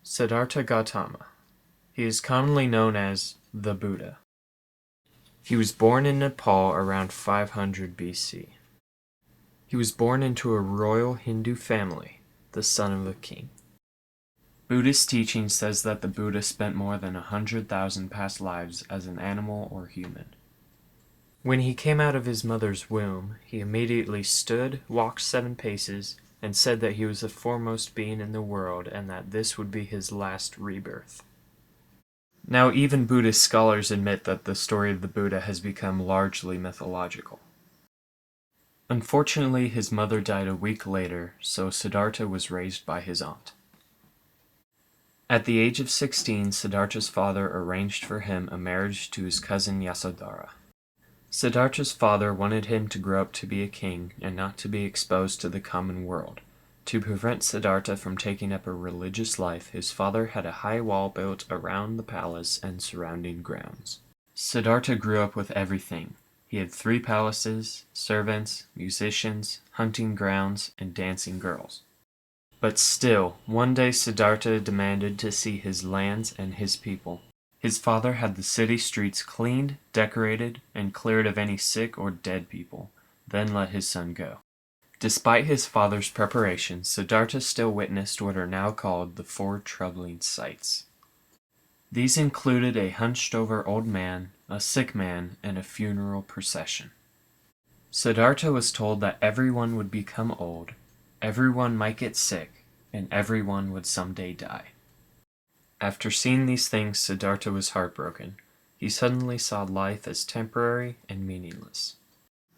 Siddhartha Gautama. He is commonly known as the Buddha. He was born in Nepal around 500 BC. He was born into a royal Hindu family, the son of a king. Buddhist teaching says that the Buddha spent more than 100,000 past lives as an animal or human. When he came out of his mother's womb, he immediately stood, walked 7 paces, and said that he was the foremost being in the world and that this would be his last rebirth. Now, even Buddhist scholars admit that the story of the Buddha has become largely mythological. Unfortunately, his mother died a week later, so Siddhartha was raised by his aunt. At the age of 16, Siddhartha's father arranged for him a marriage to his cousin Yasodhara. Siddhartha's father wanted him to grow up to be a king and not to be exposed to the common world. To prevent Siddhartha from taking up a religious life, his father had a high wall built around the palace and surrounding grounds. Siddhartha grew up with everything. He had 3 palaces, servants, musicians, hunting grounds, and dancing girls. But still, one day Siddhartha demanded to see his lands and his people. His father had the city streets cleaned, decorated, and cleared of any sick or dead people, then let his son go. Despite his father's preparations, Siddhartha still witnessed what are now called the 4 troubling sights. These included a hunched-over old man, a sick man, and a funeral procession. Siddhartha was told that everyone would become old, everyone might get sick, and everyone would someday die. After seeing these things, Siddhartha was heartbroken. He suddenly saw life as temporary and meaningless.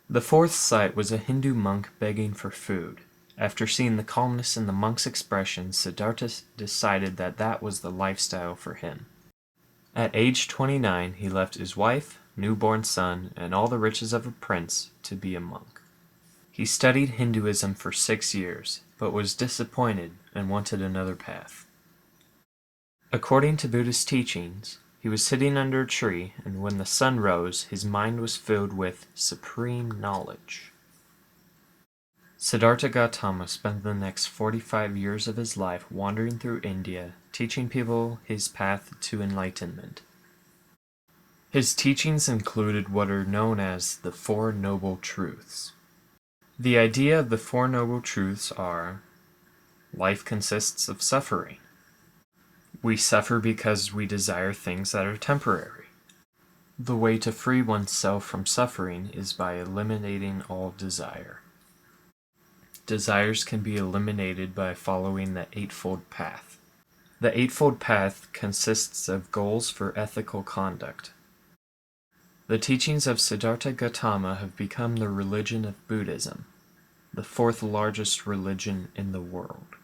The 4th sight was a Hindu monk begging for food. After seeing the calmness in the monk's expression, Siddhartha decided that that was the lifestyle for him. At age 29, he left his wife, newborn son, and all the riches of a prince to be a monk. He studied Hinduism for 6 years, but was disappointed and wanted another path. According to Buddhist teachings, he was sitting under a tree, and when the sun rose, his mind was filled with supreme knowledge. Siddhartha Gautama spent the next 45 years of his life wandering through India, teaching people his path to enlightenment. His teachings included what are known as the 4 Noble Truths. The idea of the 4 Noble Truths are: life consists of suffering. We suffer because we desire things that are temporary. The way to free oneself from suffering is by eliminating all desire. Desires can be eliminated by following the Eightfold Path. The Eightfold Path consists of goals for ethical conduct. The teachings of Siddhartha Gautama have become the religion of Buddhism, the 4th largest religion in the world.